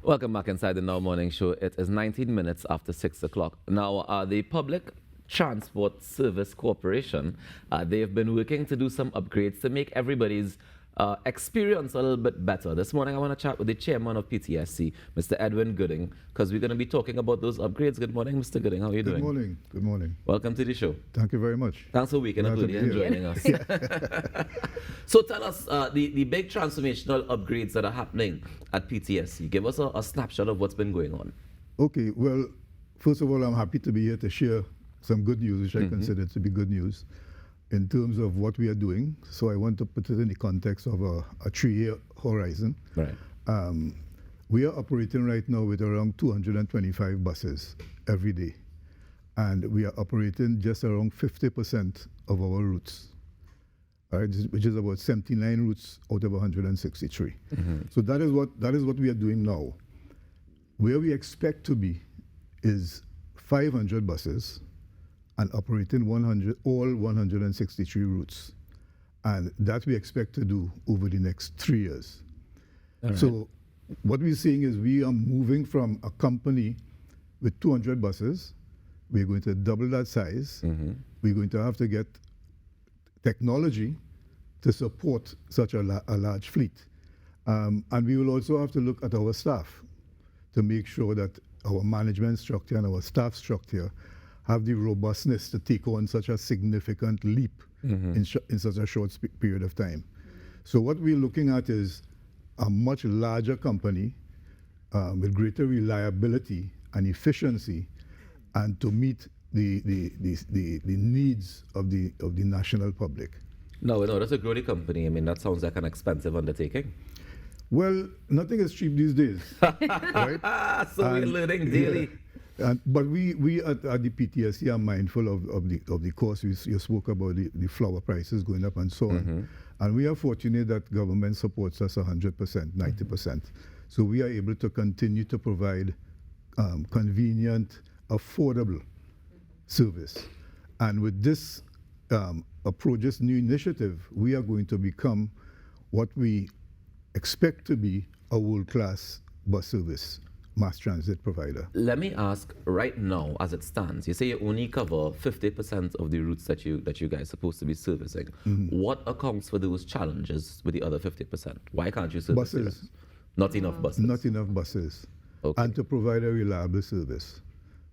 Welcome back inside the Now Morning Show. It is 19 minutes after 6 o'clock. Now, the Public Transport Service Corporation, they have been working to do some upgrades to make everybody's experience a little bit better. This morning, I want to chat with the chairman of PTSC, Mr. Edwin Gooding, because we're going to be talking about those upgrades. Good morning, Mr. Gooding. How are you doing? Good morning. Good morning. Welcome to the show. Thank you very much. Thanks for waking up early and joining us. So tell us the big transformational upgrades that are happening at PTSC. Give us a snapshot of what's been going on. Okay, well, first of all, I'm happy to be here to share some good news, which I consider to be good news in terms of what we are doing. So I want to put it in the context of a 3-year horizon. Right. We are operating right now with around 225 buses every day. And we are operating just around 50% of our routes, right, which is about 79 routes out of 163. So that is what we are doing now. Where we expect to be is 500 buses and operating all 163 routes. And that we expect to do over the next 3 years. Right. So what we're saying is we are moving from a company with 200 buses. We're going to double that size. We're going to have to get technology to support such a large fleet. And we will also have to look at our staff to make sure that our management structure and our staff structure have the robustness to take on such a significant leap in such a short period of time. So what we're looking at is a much larger company with greater reliability and efficiency, and to meet the needs of the national public. No, in order to grow the company, I mean, that sounds like an expensive undertaking. Well, nothing is cheap these days, right? So we're learning daily. Yeah. But we at the PTSC are mindful of the cost. You spoke about the flour prices going up and so on. And we are fortunate that government supports us 100%, 90%. So we are able to continue to provide convenient, affordable service. And with this approach, this new initiative, we are going to become what we expect to be a world-class bus service mass transit provider. Let me ask right now, as it stands, you say you only cover 50% of the routes that you guys are supposed to be servicing. What accounts for those challenges with the other 50%? Why can't you service buses? Not enough buses. Not enough buses. Okay. And to provide a reliable service.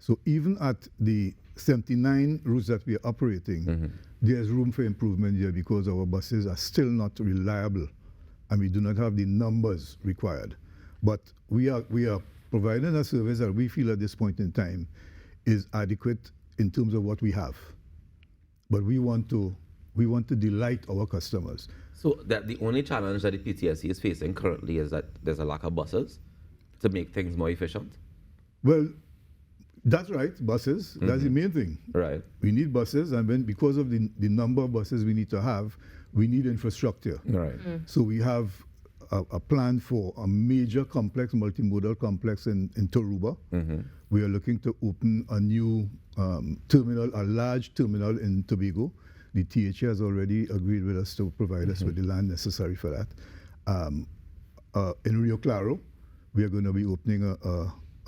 So even at the 79 routes that we are operating, there's room for improvement here because our buses are still not reliable and we do not have the numbers required. But we are providing a service that we feel at this point in time is adequate in terms of what we have. But we want to delight our customers. So that the only challenge that the PTSC is facing currently is that there's a lack of buses to make things more efficient? Well, that's right, buses. That's the main thing. Right. We need buses, and because of the number of buses we need to have, we need infrastructure. Right. So we have a plan for a major complex, multimodal complex in Toruba. We are looking to open a new terminal, a large terminal in Tobago. The THA has already agreed with us to provide us with the land necessary for that. In Rio Claro, we are going to be opening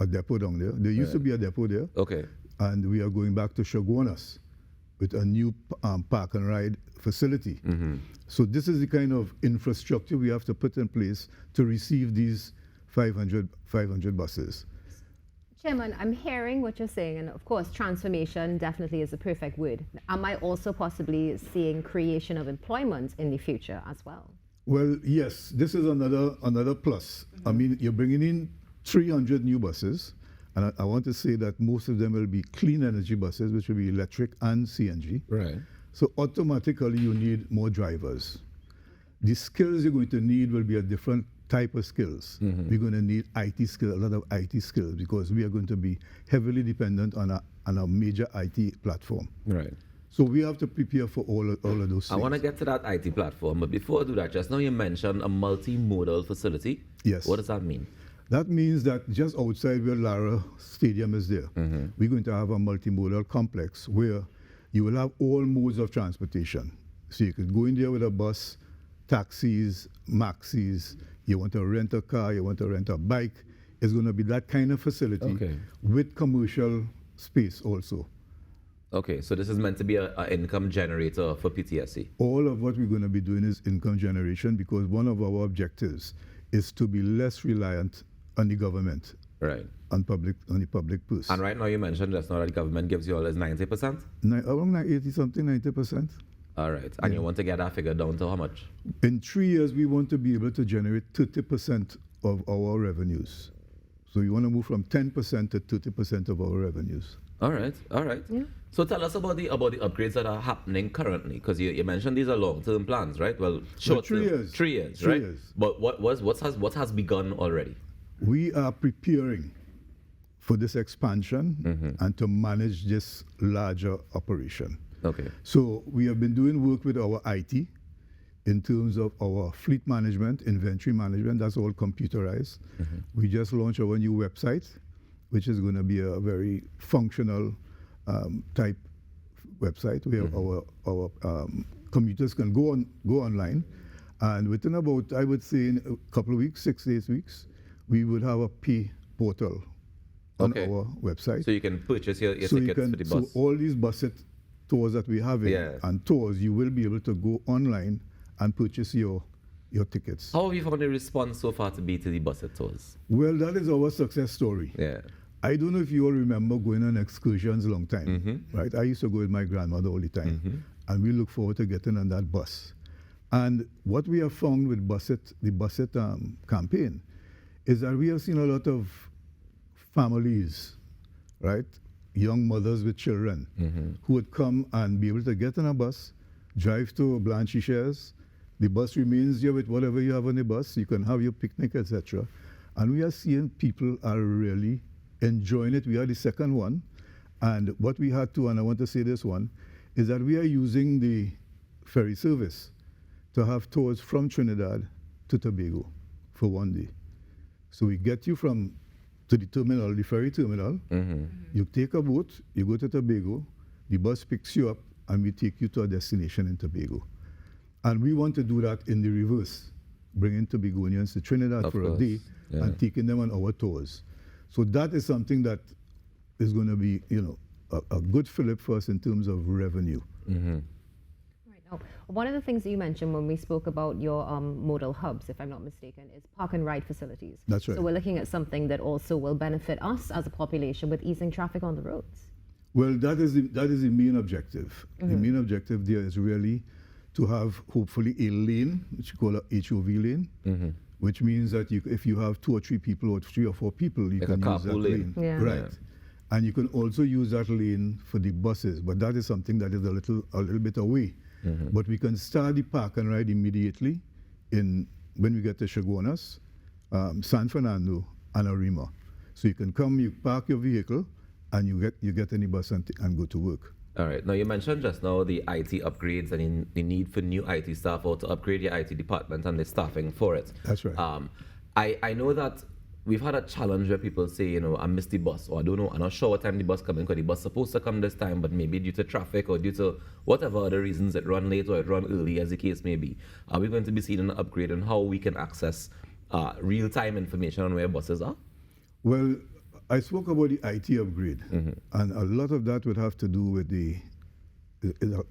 a depot down there. There used to be a depot there. Okay. And we are going back to Chaguanas with a new park and ride facility. So this is the kind of infrastructure we have to put in place to receive these 500 buses. Chairman, I'm hearing what you're saying, and of course, transformation definitely is a perfect word. Am I also possibly seeing creation of employment in the future as well? Well, yes, this is another plus. I mean, you're bringing in 300 new buses, and I want to say that most of them will be clean energy buses, which will be electric and CNG. Right. So automatically you need more drivers. The skills you're going to need will be a different type of skills. We're going to need IT skills, a lot of IT skills, because we are going to be heavily dependent on a major IT platform. Right. So we have to prepare for all of those things. I want to get to that IT platform, but before I do that, just now you mentioned a multimodal facility. Yes. What does that mean? That means that just outside where Lara Stadium is there, we're going to have a multimodal complex where you will have all modes of transportation. So you could go in there with a bus, taxis, maxis, you want to rent a car, you want to rent a bike, is going to be that kind of facility with commercial space also. Okay, so this is meant to be an income generator for PTSC. All of what we're going to be doing is income generation, because one of our objectives is to be less reliant on the government, right? On the public purse. And right now you mentioned just now that the government gives you all is 90%? Around 80-something, 90%. All right, and you want to get that figure down to how much? In 3 years, we want to be able to generate 30% of our revenues. So we want to move from 10% to 30% of our revenues. All right. Yeah. So tell us about the upgrades that are happening currently, because you mentioned these are long-term plans, right? Well, short 3 years. 3 years, 3 right? years. But what has begun already? We are preparing for this expansion and to manage this larger operation. Okay. So we have been doing work with our IT in terms of our fleet management, inventory management. That's all computerized. We just launched our new website, which is going to be a very functional type website where our commuters can go online, and within about, I would say, in a couple of weeks, 6 to 8 weeks, we would have a pay portal on our website. So you can purchase your tickets for the bus. So all these buses, tours that we have and tours, you will be able to go online and purchase your tickets. How have you found the response so far to be to the bus tours? Well, that is our success story. Yeah. I don't know if you all remember going on excursions a long time, right? I used to go with my grandmother all the time, and we look forward to getting on that bus. And what we have found with the Busset campaign is that we have seen a lot of families, right? Young mothers with children who would come and be able to get on a bus, drive to Blanchisseuse. The bus remains here with whatever you have on the bus. You can have your picnic, etc. And we are seeing people are really enjoying it. We are the second one. And what we had to, and I want to say this one, is that we are using the ferry service to have tours from Trinidad to Tobago for 1 day. So we get you to the terminal, the ferry terminal. You take a boat, you go to Tobago, the bus picks you up, and we take you to a destination in Tobago. And we want to do that in the reverse, bringing Tobagonians to Trinidad for a day and taking them on our tours. So that is something that is going to be, a good fillip for us in terms of revenue. Right. Now, one of the things that you mentioned when we spoke about your modal hubs, if I'm not mistaken, is park and ride facilities. That's right. So we're looking at something that also will benefit us as a population with easing traffic on the roads. Well, that is the main objective. The main objective there is really to have, hopefully, a lane, which you call a HOV lane, which means that if you have 2 or 3 people or 3 or 4 people, you can use that lane. Right. And you can also use that lane for the buses, but that is something that is a little bit away. But we can start the park and ride immediately when we get to Chaguanas, San Fernando, and Arima. So you can come, you park your vehicle, and you get in the bus and go to work. All right. Now, you mentioned just now the IT upgrades and the need for new IT staff or to upgrade your IT department and the staffing for it. That's right. I know that we've had a challenge where people say, I missed the bus, or I don't know, I'm not sure what time the bus coming, because the bus supposed to come this time, but maybe due to traffic or due to whatever other reasons it run late or it run early, as the case may be. Are we going to be seeing an upgrade on how we can access real-time information on where buses are? Well, I spoke about the IT upgrade, and a lot of that would have to do with the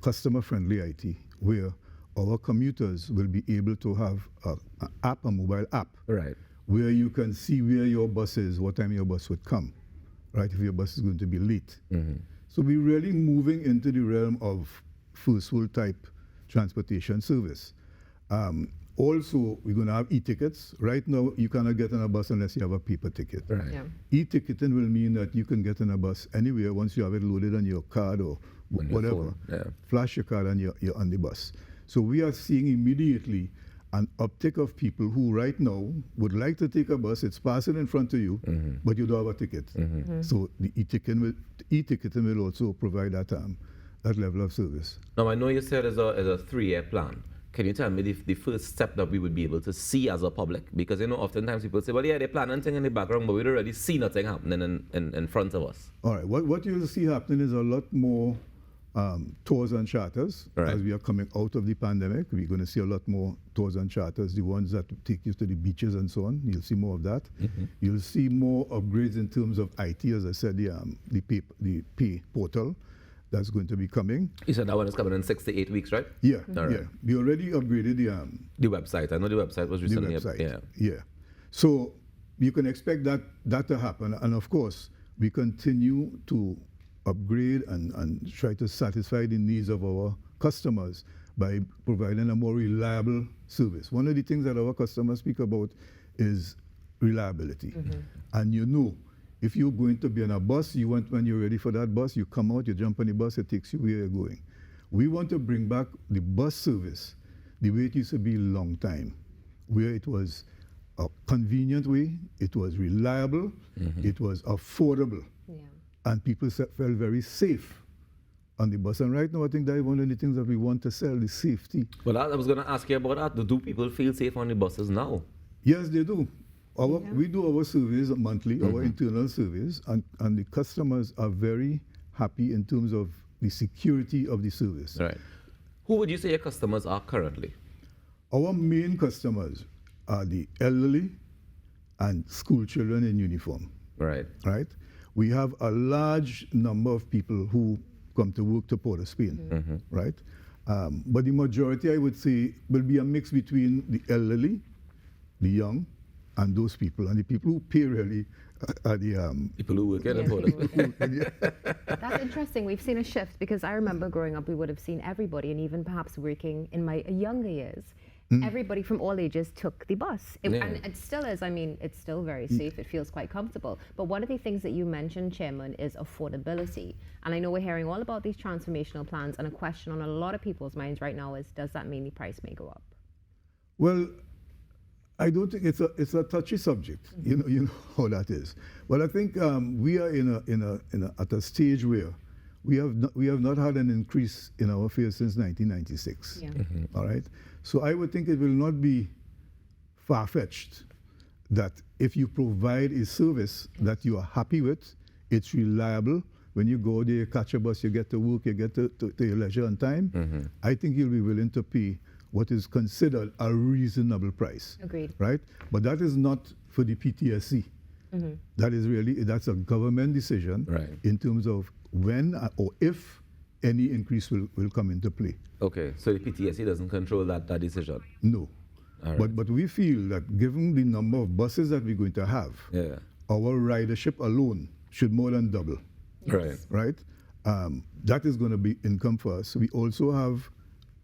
customer-friendly IT, where our commuters will be able to have a mobile app, right, where you can see where your bus is, what time your bus would come, right, if your bus is going to be late. So we're really moving into the realm of first world type transportation service. Also, we're going to have e-tickets. Right now, you cannot get on a bus unless you have a paper ticket. Right. Yeah. E-ticketing will mean that you can get on a bus anywhere once you have it loaded on your card or whatever. Flash your card and you're on the bus. So we are seeing immediately an uptick of people who right now would like to take a bus, it's passing in front of you, but you don't have a ticket. So the e-ticketing will also provide that level of service. Now, I know you said it's a 3-year plan. Can you tell me the first step that we would be able to see as a public? Because, oftentimes people say, well, yeah, they're planning things in the background, but we don't really see nothing happening in front of us. All right. What you'll see happening is a lot more tours and charters. Right. As we are coming out of the pandemic, we're going to see a lot more tours and charters, the ones that take you to the beaches and so on. You'll see more of that. You'll see more upgrades in terms of IT, as I said, the pay portal that's going to be coming. You said that one is coming in 6 to 8 weeks, right? Yeah, All right. yeah. We already upgraded The website. I know the website was recently the website. up. Yeah. So you can expect that to happen. And of course, we continue to upgrade and try to satisfy the needs of our customers by providing a more reliable service. One of the things that our customers speak about is reliability. And you know, if you're going to be on a bus, when you're ready for that bus, you come out, you jump on the bus, it takes you where you're going. We want to bring back the bus service the way it used to be a long time, where it was a convenient way, it was reliable, it was affordable, and people felt very safe on the bus. And right now, I think that is one of the things that we want to sell, the safety. Well, I was going to ask you about that. Do people feel safe on the buses now? Yes, they do. We do our surveys monthly, our internal surveys, and the customers are very happy in terms of the security of the service. Right. Who would you say your customers are currently? Our main customers are the elderly and school children in uniform. Right. Right? We have a large number of people who come to work to Port of Spain, right? But the majority, I would say, will be a mix between the elderly, the young, and those people. And the people who pay really are the... people who work at Port of Spain. That's interesting. We've seen a shift because I remember growing up, we would have seen everybody, and even perhaps working in my younger years, everybody from all ages took the bus. And it still is, I mean, it's still very safe. It feels quite comfortable. But one of the things that you mentioned, Chairman, is affordability. And I know we're hearing all about these transformational plans, and a question on a lot of people's minds right now is, does that mean the price may go up? Well, I don't think it's a touchy subject. You know how that is. Well, I think we are at a stage where we have not had an increase in our fares since 1996. Yeah. All right. So I would think it will not be far-fetched that if you provide a service that you are happy with, it's reliable. When you go there, you catch a bus, you get to work, you get to your leisure on time. I think you'll be willing to pay what is considered a reasonable price. Agreed. Right? But that is not for the PTSC. That's a government decision in terms of when or if any increase will come into play. Okay, so the PTSC doesn't control that decision? No. All right. But we feel that given the number of buses that we're going to have, our ridership alone should more than double. Yes. Right? That is going to be income for us. We also have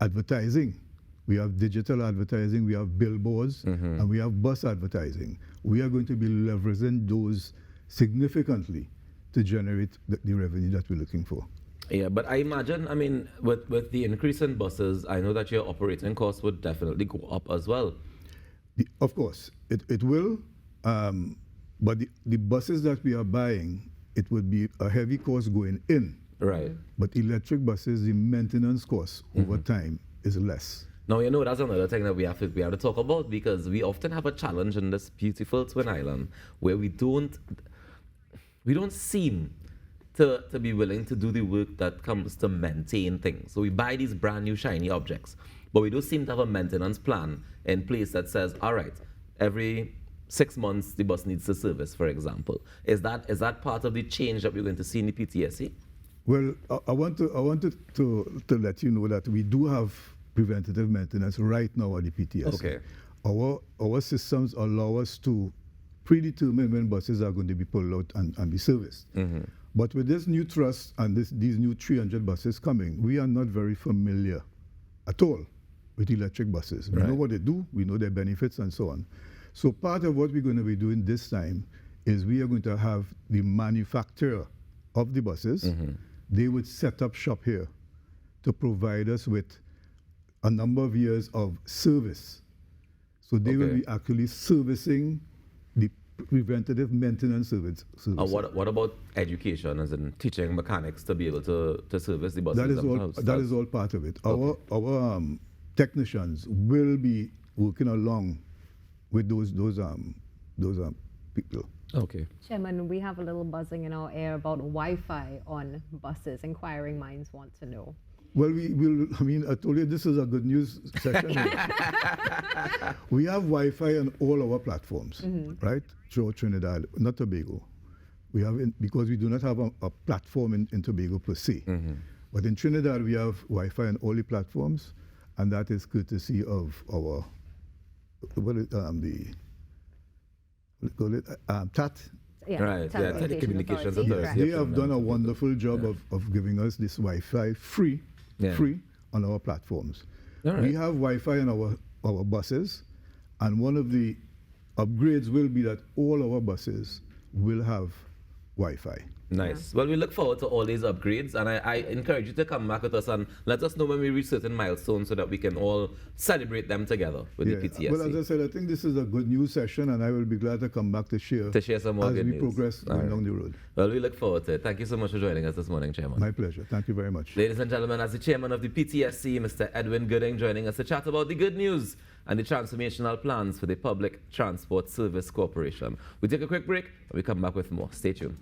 advertising. We have digital advertising, we have billboards, and we have bus advertising. We are going to be leveraging those significantly to generate the revenue that we're looking for. Yeah, but I imagine, I mean, with the increase in buses, I know that your operating costs would definitely go up as well. Of course, it will, but the buses that we are buying, it would be a heavy cost going in. Right. But electric buses, the maintenance cost over time is less. Now, you know, that's another thing that we have to talk about, because we often have a challenge in this beautiful Twin Island where we don't seem to be willing to do the work that comes to maintain things. So we buy these brand new shiny objects, but we don't seem to have a maintenance plan in place that says, all right, every 6 months the bus needs to service, for example. Is that part of the change that we're going to see in the PTSC? Well, I wanted to let you know that we do have preventative maintenance right now at the PTSC. Okay. Our systems allow us to predetermine when buses are going to be pulled out and be serviced. But with this new trust and these new 300 buses coming, we are not very familiar at all with electric buses. We know what they do, we know their benefits and so on. So part of what we're going to be doing this time is we are going to have the manufacturer of the buses, they would set up shop here to provide us with a number of years of service. So they will be actually servicing the preventative maintenance service. What about education, as in teaching mechanics to be able to service the buses themselves? That is all part of it. Our technicians will be working along with those people. Okay. Chairman, we have a little buzzing in our air about Wi-Fi on buses. Inquiring minds want to know. Well, I mean, I told you this is a good news session. We have Wi-Fi on all our platforms, right? Throughout Trinidad, not Tobago. We have, because we do not have a platform in Tobago per se. But in Trinidad, we have Wi-Fi on all the platforms, and that is courtesy of our, TAT. Yeah, Right, yeah, Telecommunications Authority. Authority. They have done a wonderful job of giving us this Wi-Fi free on our platforms. We have Wi-Fi on our buses, and one of the upgrades will be that all our buses will have Wi-Fi. Nice. Well, we look forward to all these upgrades, and I encourage you to come back with us and let us know when we reach certain milestones so that we can all celebrate them together with the PTSC. Well, as I said, I think this is a good news session, and I will be glad to come back to share some more as good we news. progress along the road. Well, we look forward to it. Thank you so much for joining us this morning, Chairman. My pleasure. Thank you very much. Ladies and gentlemen, as the Chairman of the PTSC, Mr. Edwin Gooding, joining us to chat about the good news and the transformational plans for the Public Transport Service Corporation. We take a quick break, and we come back with more. Stay tuned.